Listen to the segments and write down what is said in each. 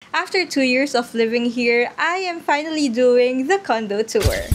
After 2 years of living here, I am finally doing the condo tour.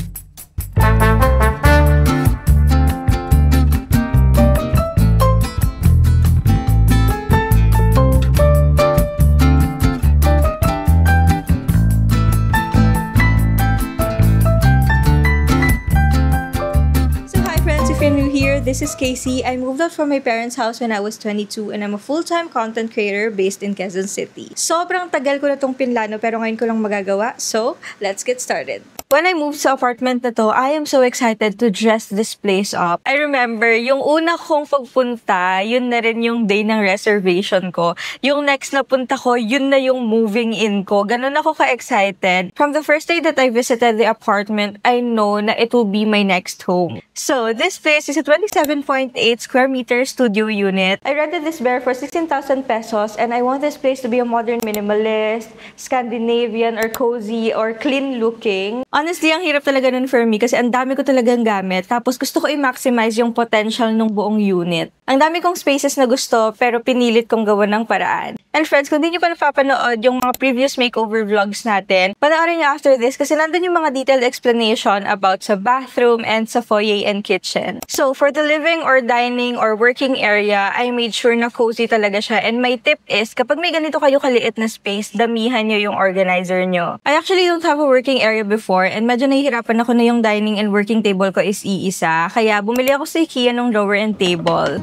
This is Casey. I moved out from my parents' house when I was 22 and I'm a full-time content creator based in Quezon City. Sobrang tagal ko na tong pinlano pero ngayon ko lang magagawa. So, let's get started. When I moved sa apartment na to, I am so excited to dress this place up. I remember, yung una kong pagpunta, yun na rin yung day ng reservation ko. Yung next na punta ko, yun na yung moving in ko. Ganun ako ka-excited. From the first day that I visited the apartment, I know na it will be my next home. So, this place is a 27.8 square meter studio unit. I rented this bare for 16,000 pesos and I want this place to be a modern minimalist, Scandinavian or cozy or clean looking. Honestly, ang hirap talaga nun for me kasi ang dami ko talagang gamit. Tapos gusto ko i-maximize yung potential ng buong unit. Ang dami kong spaces na gusto pero pinilit kong gawan ng paraan. And friends, kung di nyo pa napapanood yung mga previous makeover vlogs natin, panoorin nyo after this kasi nandun yung mga detailed explanation about sa bathroom and sa foyer and kitchen. So, for the living or dining or working area, I made sure na cozy talaga siya. And my tip is, kapag may ganito kayo kaliit na space, damihan nyo yung organizer nyo. I actually don't have a working area before and medyo nahihirapan ako na yung dining and working table ko is iisa. Kaya bumili ako sa IKEA ng drawer and table.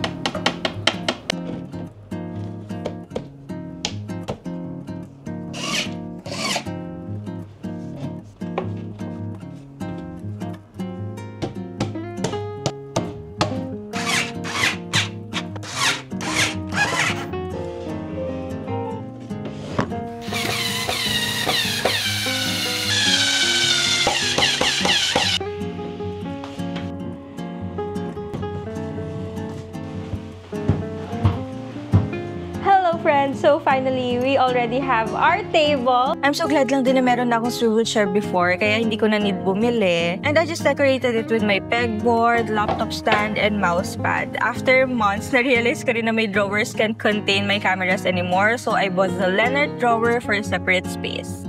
Friends, so finally, we already have our table. I'm so glad lang din na meron na akong swivel chair before, kaya hindi ko na need bumili. And I just decorated it with my pegboard, laptop stand, and mouse pad. After months, na-realize ko rin na my drawers can't contain my cameras anymore, so I bought the Leonard drawer for a separate space.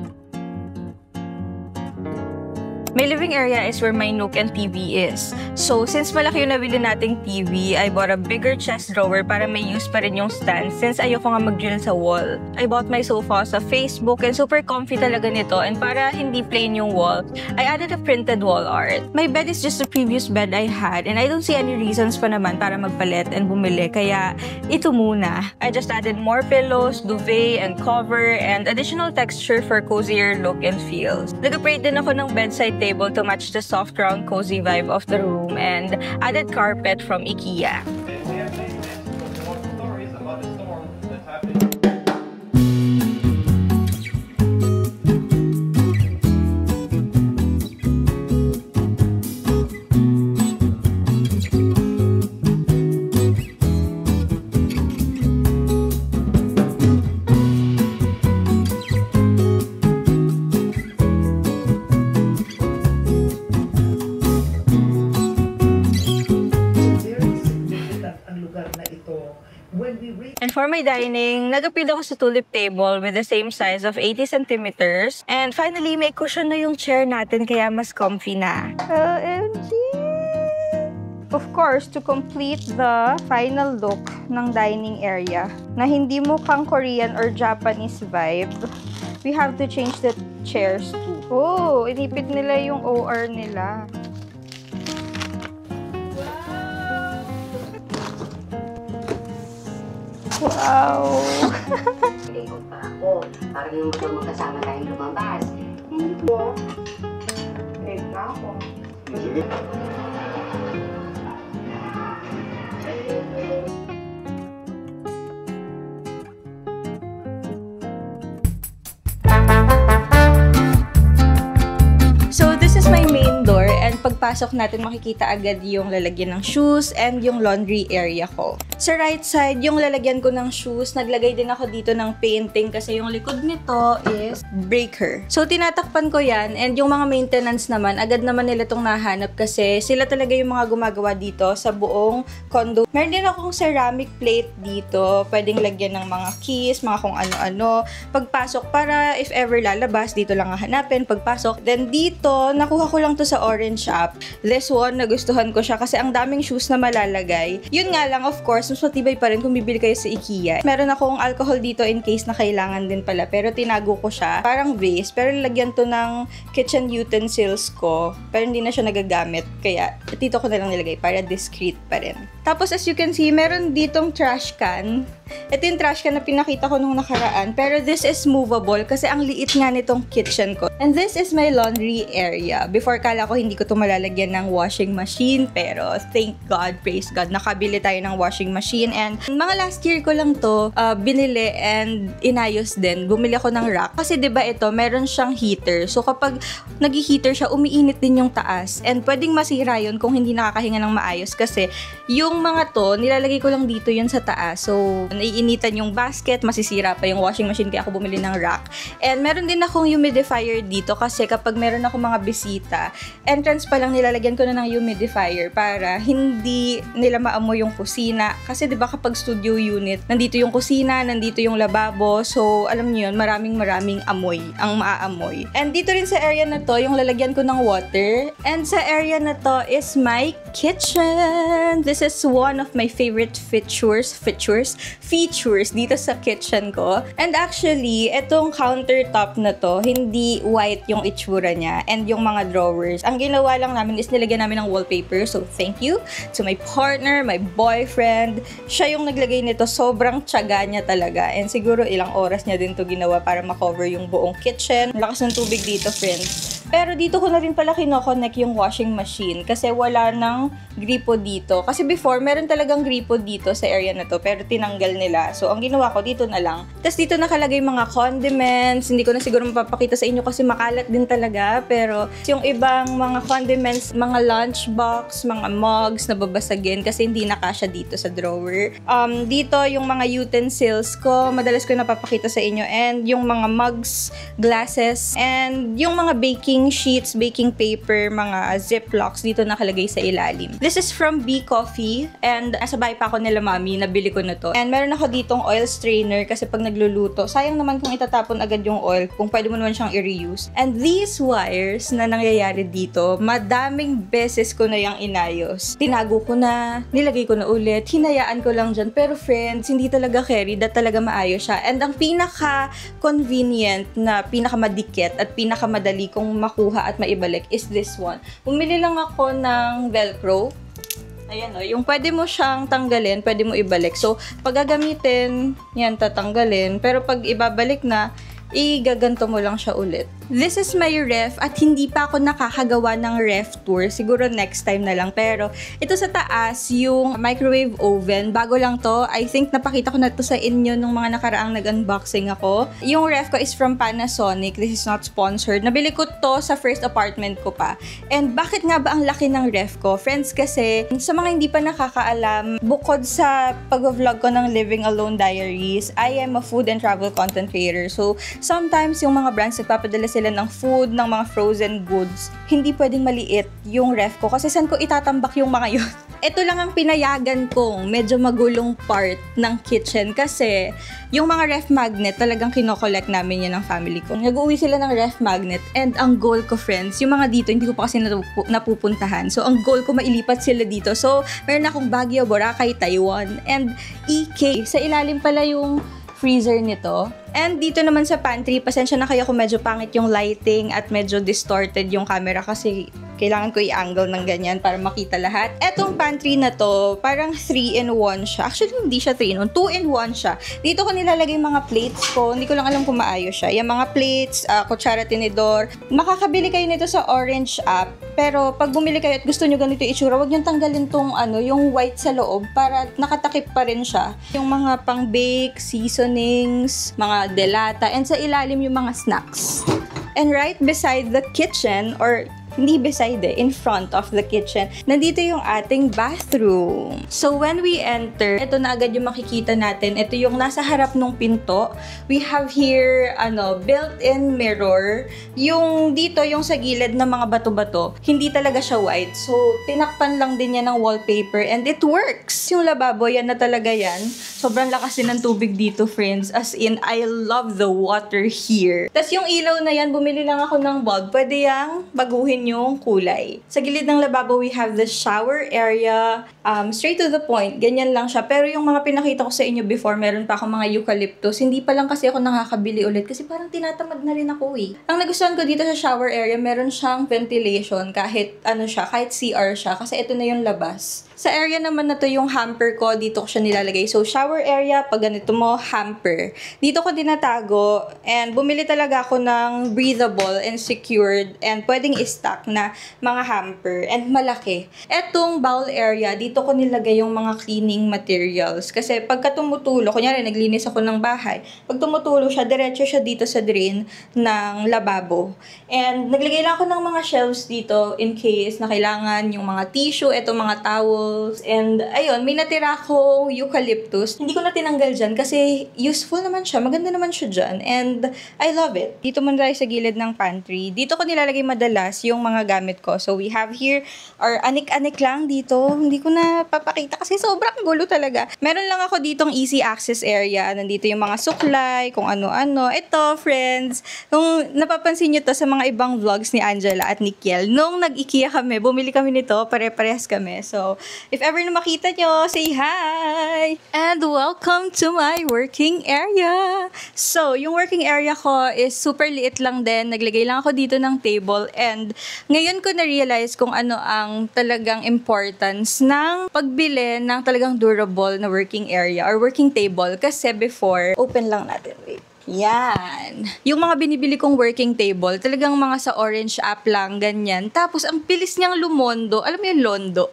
My living area is where my nook and TV is. So, since malaki yung nabili nating TV, I bought a bigger chest drawer para may use pa rin yung stand since ayoko nga mag-drill sa wall. I bought my sofa sa Facebook and super comfy talaga nito and para hindi plain yung wall, I added a printed wall art. My bed is just the previous bed I had and I don't see any reasons pa naman para magpalit and bumili kaya ito muna. I just added more pillows, duvet, and cover, and additional texture for cozier look and feels. Nag-upgrade din ako ng bedside table to match the soft, round, cozy vibe of the room and added carpet from IKEA. And for my dining, nag-appeal ako sa tulip table with the same size of 80 centimeters. And finally, may cushion na yung chair natin kaya mas comfy na. OMG! Of course, to complete the final look ng dining area na hindi mukhang Korean or Japanese vibe, we have to change the chairs too. Oh, inipit nila yung OR nila. Wow! Ikot pa ako. Parang yung motor magkasama tayong lumabas. Hindi po. Break na ako. Sige. So, this is my main door and pagpasok pagpasok natin makikita agad yung lalagyan ng shoes and yung laundry area ko. Sa right side, yung lalagyan ko ng shoes, naglagay din ako dito ng painting kasi yung likod nito is breaker. So, tinatakpan ko yan and yung mga maintenance naman, agad naman nila itong nahanap kasi sila talaga yung mga gumagawa dito sa buong condo. Meron din akong ceramic plate dito, pwedeng lagyan ng mga keys, mga kung ano-ano. Pagpasok, para if ever lalabas, dito lang hahanapin, pagpasok. Then dito, nakuha ko lang to sa Orange app. This one, nagustuhan ko siya kasi ang daming shoes na malalagay. Yun nga lang, of course, mas matibay pa rin kung bibili kayo sa IKEA. Meron akong alcohol dito in case na kailangan din pala, pero tinago ko siya. Parang vase, pero lagyan to ng kitchen utensils ko, pero hindi na siya nagagamit. Kaya, dito ko na lang nilagay para discreet pa rin. Tapos, as you can see, meron ditong trash can. Ito yung trash can na pinakita ko nung nakaraan. Pero this is movable kasi ang liit nga nitong kitchen ko. And this is my laundry area. Before, kala ko hindi ko ito malalagyan ng washing machine. Pero thank God, praise God, nakabili tayo ng washing machine. And mga last year ko lang to binili and inayos din. Bumili ako ng rack. Kasi diba ito, meron siyang heater. So kapag nag-heater siya, umiinit din yung taas. And pwedeng masira yun kung hindi nakakahinga ng maayos. Kasi yung mga to, nilalagay ko lang dito yun sa taas. So, naiinitan yung basket, masisira pa yung washing machine kaya ako bumili ng rack. And meron din akong humidifier dito kasi kapag meron ako mga bisita, entrance pa lang nilalagyan ko na ng humidifier para hindi nila maamoy yung kusina. Kasi 'di ba kapag studio unit, nandito yung kusina, nandito yung lababo. So, alam niyo yun, maraming amoy ang maaamoy. And dito rin sa area na to, yung lalagyan ko ng water. And sa area na to is my kitchen. This is one of my favorite features dito sa kitchen ko. And actually, itong countertop na to, hindi white yung itsura niya and yung mga drawers. Ang ginawa lang namin is nilagyan namin ng wallpaper. So, thank you to my partner, my boyfriend. Siya yung naglagay nito. Sobrang tiyaga niya talaga. And siguro ilang oras niya din to ginawa para makover yung buong kitchen. Lakas ng tubig dito, friends. Pero dito ko na rin pala kinoconnect yung washing machine kasi wala nang gripo dito. Kasi before, meron talagang gripo dito sa area na to pero tinanggal nila. So, ang ginawa ko dito na lang. Tapos dito nakalagay mga condiments. Hindi ko na siguro mapapakita sa inyo kasi makalat din talaga. Pero yung ibang mga condiments, mga lunchbox, mga mugs na babasagin kasi hindi nakasya dito sa drawer. Dito yung mga utensils ko, madalas ko napapakita sa inyo. And yung mga mugs, glasses, and yung mga baking sheets, baking paper, mga ziplocks dito nakalagay sa ilalim. This is from B Coffee and nasa bahay pa ako nila mami, nabili ko na to. And meron ako ditong oil strainer kasi pag nagluluto, sayang naman kung itatapon agad yung oil kung pwede mo naman siyang i-reuse. And these wires na nangyayari dito, madaming beses ko na yung inayos. Tinago ko na, nilagay ko na ulit, hinayaan ko lang dyan. Pero friends, hindi talaga carry, talaga maayos siya. And ang pinaka-convenient na pinakamadikit at pinakamadali kong makuha at maibalik is this one. Bumili lang ako ng Velcro. Ayan o, yung pwede mo siyang tanggalin, pwede mo ibalik. So, pag gagamitin, yan, tatanggalin. Pero pag ibabalik na, igaganto mo lang siya ulit. This is my ref at hindi pa ako nakakagawa ng ref tour. Siguro next time na lang. Pero ito sa taas, yung microwave oven. Bago lang to. I think napakita ko na to sa inyo nung mga nakaraang nag-unboxing ako. Yung ref ko is from Panasonic. This is not sponsored. Nabili ko to sa first apartment ko pa. And bakit nga ba ang laki ng ref ko? Friends, kasi sa mga hindi pa nakakaalam, bukod sa pag-vlog ko ng Living Alone Diaries, I am a food and travel content creator. So, sometimes yung mga brands nagpapadala sila ng food, ng mga frozen goods, hindi pwedeng maliit yung ref ko kasi saan ko itatambak yung mga yun? Ito lang ang pinayagan kong medyo magulong part ng kitchen kasi yung mga ref magnet talagang kinokollect namin yan ng family ko. Nag-uwi sila ng ref magnet and ang goal ko, friends, yung mga dito hindi ko pa kasi napupuntahan. So ang goal ko mailipat sila dito. So meron akong Baguio, Boracay, Taiwan and EK. Sa ilalim pala yung freezer nito. And dito naman sa pantry, pasensya na kayo kung medyo pangit yung lighting at medyo distorted yung camera kasi kailangan ko i-angle ng ganyan para makita lahat. Etong pantry na to, parang 3-in-1 siya. Actually, hindi siya 3-in-1. 2-in-1 siya. Dito ko nilalagay mga plates ko. Hindi ko lang alam kung maayos siya. Yung mga plates, kutsara, tinidor. Makakabili kayo nito sa Orange app. Pero pag bumili kayo at gusto nyo ganito itsura, huwag nyo tanggalin tong yung white sa loob para nakatakip pa rin siya. Yung mga pang-bake, seasonings, mga delata, and sa ilalim yung mga snacks. And right beside the kitchen, or hindi beside in front of the kitchen. Nandito yung ating bathroom. So when we enter, ito na agad yung makikita natin. Ito yung nasa harap ng pinto. We have here, built-in mirror. Yung dito, yung sa gilid ng mga bato-bato, hindi talaga siya white. So, tinakpan lang din yan ng wallpaper and it works. Yung lababo, yan na talaga yan. Sobrang lakas din ng tubig dito, friends. As in, I love the water here. Tapos yung ilaw na yan, bumili lang ako ng bulb. Pwede yang baguhin yung kulay. Sa gilid ng lababo, we have the shower area. Straight to the point. Ganyan lang siya. Pero yung mga pinakita ko sa inyo before, meron pa akong mga eucalyptus. Hindi pa lang kasi ako nakakabili ulit kasi parang tinatamad na rin ako eh. Ang nagustuhan ko dito sa shower area, meron siyang ventilation kahit kahit CR siya kasi ito na yung labas. Sa area naman na to yung hamper ko, dito ko siya nilalagay. So, shower area, pag ganito mo, hamper. Dito ko dinatago and bumili talaga ako ng breathable and secured and pwedeng i-stack na mga hamper and malaki. Etong bowl area, dito ko nilagay yung mga cleaning materials. Kasi pagka tumutulo, kunyari naglinis ako ng bahay, pag tumutulo siya, diretso siya dito sa drain ng lababo. And naglagay lang ako ng mga shelves dito in case na kailangan yung mga tissue, etong mga towel, and ayun, may natira akong eucalyptus. Hindi ko na tinanggal dyan kasi useful naman siya. Maganda naman siya dyan. And I love it. Dito muna tayo sa gilid ng pantry. Dito ko nilalagay madalas yung mga gamit ko. So we have here, or anik-anik lang dito. Hindi ko na papakita kasi sobrang gulo talaga. Meron lang ako ditong easy access area. Nandito yung mga suklay, kung ano-ano. Ito, friends, kung napapansin nyo to sa mga ibang vlogs ni Angela at ni Kiel, nung nag-IKEA kami, bumili kami nito, pare-parehas kami. So, if ever na makita nyo, say hi! And welcome to my working area! So, yung working area ko is super liit lang din. Naglagay lang ako dito ng table and ngayon ko na-realize kung ano ang talagang importance ng pagbili ng talagang durable na working area or working table. Kasi before, open lang natin. Wait. Yan. Yung mga binibili kong working table, talagang mga sa Orange app lang, ganyan. Tapos, ang bilis niyang lumondo. Alam mo yung londo?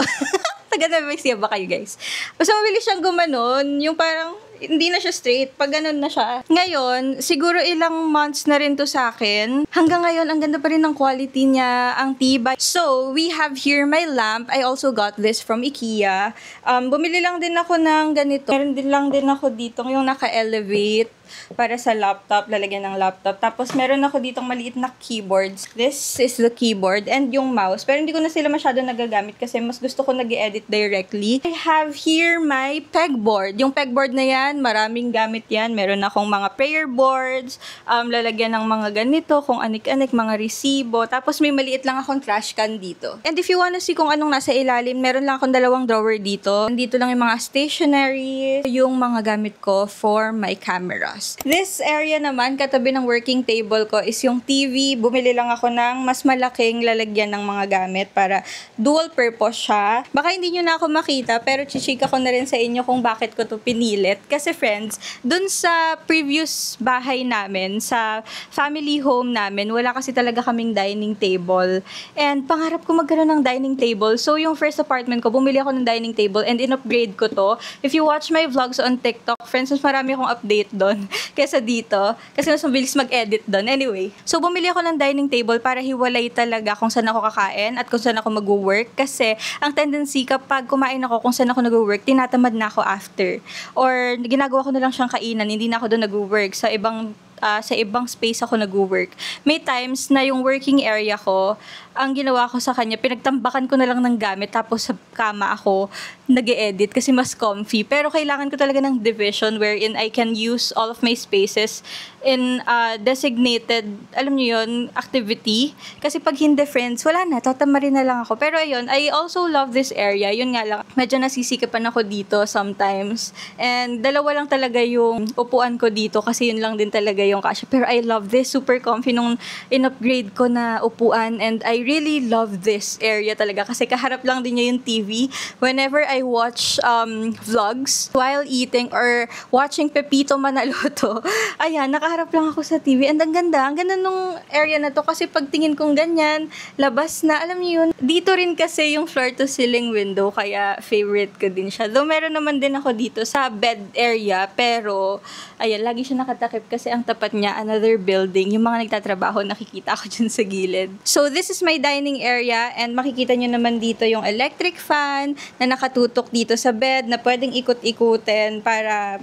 Taga-Nueva ba kayo, guys? Basta mabilis siyang gumanon, yung parang hindi na siya straight, pag ganun na siya. Ngayon, siguro ilang months na rin to sa akin. Hanggang ngayon, ang ganda pa rin ng quality niya, ang tibay. So, we have here my lamp. I also got this from IKEA. Bumili lang din ako ng ganito. Meron din lang din ako dito, yung naka-elevate para sa laptop, lalagyan ng laptop. Tapos, meron ako ditong maliit na keyboards. This is the keyboard and yung mouse. Pero hindi ko na sila masyado nagagamit kasi mas gusto ko nag-edit directly. I have here my pegboard. Yung pegboard na yan, maraming gamit yan. Meron akong mga prayer boards, lalagyan ng mga ganito, kung anik-anik, mga resibo. Tapos, may maliit lang akong trash can dito. And if you wanna see kung anong nasa ilalim, meron lang akong 2 drawer dito. Dito lang yung mga stationery, yung mga gamit ko for my camera. This area naman, katabi ng working table ko is yung TV. Bumili lang ako ng mas malaking lalagyan ng mga gamit para dual purpose siya. Baka hindi nyo na ako makita, pero chichika ko na rin sa inyo kung bakit ko to pinilit. Kasi friends, dun sa previous bahay namin, sa family home namin, wala kasi talaga kaming dining table. And pangarap ko magkaroon ng dining table. So yung first apartment ko, bumili ako ng dining table and in-upgrade ko to. If you watch my vlogs on TikTok, friends, mas marami akong update doon kesa dito. Kasi mas mabilis mag-edit doon. Anyway, so bumili ako ng dining table para hiwalay talaga kung saan ako kakain at kung saan ako mag-work. Kasi ang tendency kapag kumain ako kung saan ako nag-work, tinatamad na ako after. Or ginagawa ko na lang siyang kainan, hindi na ako doon nag-work. Sa ibang space ako nag-work. May times na yung working area ko, ang ginawa ko sa kanya, pinagtambakan ko na lang ng gamit tapos sa kama ako nag-e-edit kasi mas comfy. Pero kailangan ko talaga ng division wherein I can use all of my spaces in designated, alam niyo yun, activity. Kasi pag hindi, friends, wala na, tatamarin na lang ako. Pero ayun, I also love this area. Yun nga lang, medyo nasisikapan ako dito sometimes. And 2 lang talaga yung upuan ko dito kasi yun lang din talaga yung kasya. Pero I love this. Super comfy nung in-upgrade ko na upuan. And I really love this area talaga kasi kaharap lang din niya yung TV. Whenever I watch vlogs while eating or watching Pepito Manaloto, ayan, nakaharap nakaharap lang ako sa TV and ang ganda nung area na to kasi pagtingin kong ganyan, labas na, alam niyo yun, dito rin kasi yung floor to ceiling window kaya favorite ko din siya. Though meron naman din ako dito sa bed area pero ayan, lagi siya nakatakip kasi ang tapat niya, another building, yung mga nagtatrabaho, nakikita ako dyan sa gilid. So this is my dining area and makikita nyo naman dito yung electric fan na nakatutok dito sa bed na pwedeng ikot-ikutin para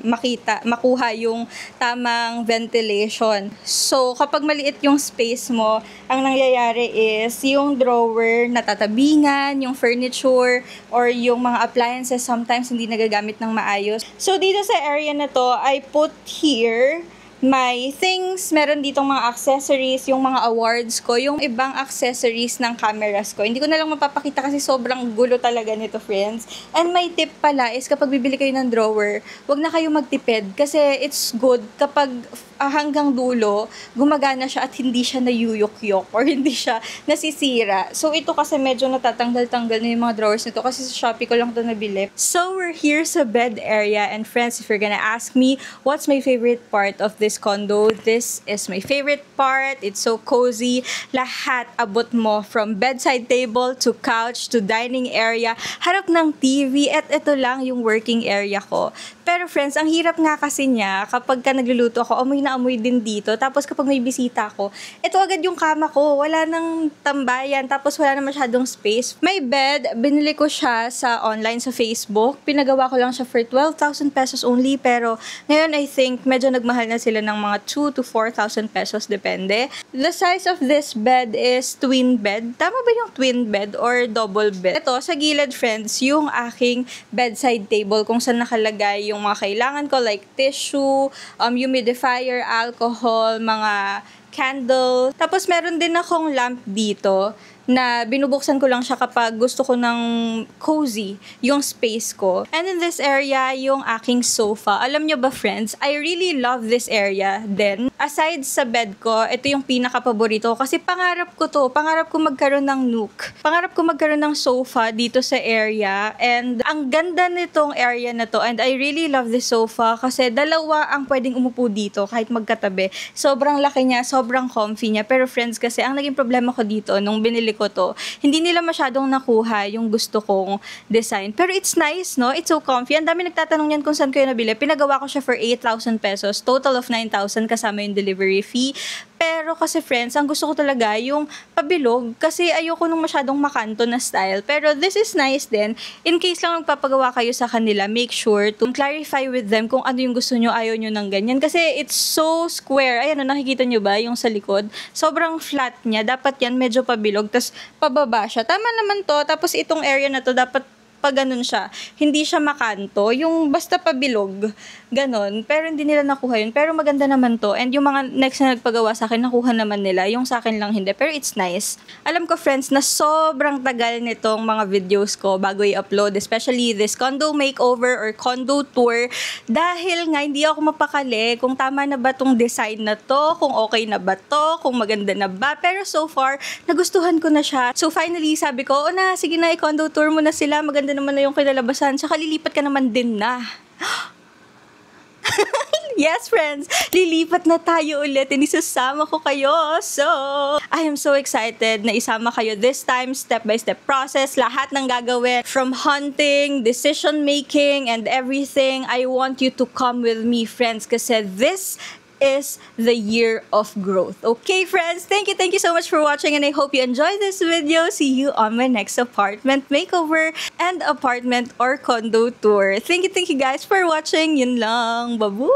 makuha yung tamang ventilation. So, kapag maliit yung space mo, ang nangyayari is yung drawer natatabingan, yung furniture, or yung mga appliances sometimes hindi nagagamit ng maayos. So, dito sa area na to, I put here my things, meron ditong mga accessories, yung mga awards ko, yung ibang accessories ng cameras ko. Hindi ko na lang mapapakita kasi sobrang gulo talaga nito, friends. And my tip pala is kapag bibili kayo ng drawer, wag na kayo magtipid kasi it's good kapag hanggang dulo, gumagana siya at hindi siya nayuyok-yok or hindi siya nasisira. So, ito kasi medyo natatanggal-tanggal na yung mga drawers nito kasi sa Shopee ko lang ito nabili. So, we're here sa bed area and friends, if you're gonna ask me, what's my favorite part of this condo? This is my favorite part. It's so cozy. Lahat abot mo from bedside table to couch to dining area. Harap ng TV at ito lang yung working area ko. Pero friends, ang hirap nga kasi niya kapag ka nagluluto ako, amoy na amoy din dito. Tapos kapag may bisita ako, ito agad yung kama ko. Wala nang tambayan. Tapos wala na masyadong space. My bed, binili ko siya sa online sa Facebook. Pinagawa ko lang siya for 12,000 pesos only. Pero ngayon I think medyo nagmahal na sila ng mga 2 to 4,000 pesos. Depende. The size of this bed is twin bed. Tama ba yung twin bed or double bed? Ito, sa gilid friends, yung aking bedside table kung saan nakalagay yung mga kailangan ko like tissue, humidifier, alcohol, mga candle. Tapos meron din akong lamp dito na binubuksan ko lang siya kapag gusto ko ng cozy yung space ko. And in this area, yung aking sofa. Alam nyo ba friends, I really love this area then. Aside sa bed ko, ito yung pinaka-paborito kasi pangarap ko to. Pangarap ko magkaroon ng nook. Pangarap ko magkaroon ng sofa dito sa area. And ang ganda nitong area na to. And I really love this sofa kasi dalawa ang pwedeng umupo dito kahit magkatabi. Sobrang laki niya, sobrang comfy niya. Pero friends kasi, ang naging problema ko dito nung binili ko to, hindi nila masyadong nakuha yung gusto kong design. Pero it's nice, no? It's so comfy. Ang dami nagtatanong yan kung saan ko yun nabili. Pinagawa ko siya for 8,000 pesos. Total of 9,000 kasama yung delivery fee. Pero kasi friends, ang gusto ko talaga yung pabilog kasi ayoko nung masyadong makanto na style. Pero this is nice din. In case lang magpapagawa kayo sa kanila, make sure to clarify with them kung ano yung gusto nyo, ayaw nyo ng ganyan. Kasi it's so square. Ayan, nakikita nyo ba yung sa likod? Sobrang flat niya. Dapat yan medyo pabilog. Tapos pababa siya. Tama naman to. Tapos itong area na to, dapat pag ganun siya, hindi siya makanto, yung basta pabilog, ganon, pero hindi nila nakuha yun, pero maganda naman to, and yung mga next na nagpagawa sa akin, nakuha naman nila, yung sa akin lang hindi, pero it's nice. Alam ko friends, na sobrang tagal nitong mga videos ko bago i-upload, especially this condo makeover or condo tour, dahil nga hindi ako mapakali kung tama na ba tong design na to, kung okay na ba to, kung maganda na ba, pero so far, nagustuhan ko na siya. So finally, sabi ko, na, sige na, i-condo tour mo na sila, maganda naman na yung kinalabasan, saka lilipat ka naman din na. Yes, friends, lilipat na tayo ulit and isasama ko kayo. So, I am so excited na isama kayo this time, step-by-step process, lahat ng gagawin, from hunting, decision making, and everything. I want you to come with me, friends, kasi this is the year of growth. Okay, friends? Thank you so much for watching and I hope you enjoyed this video. See you on my next apartment makeover and apartment or condo tour. Thank you guys for watching. Yun lang. Babu!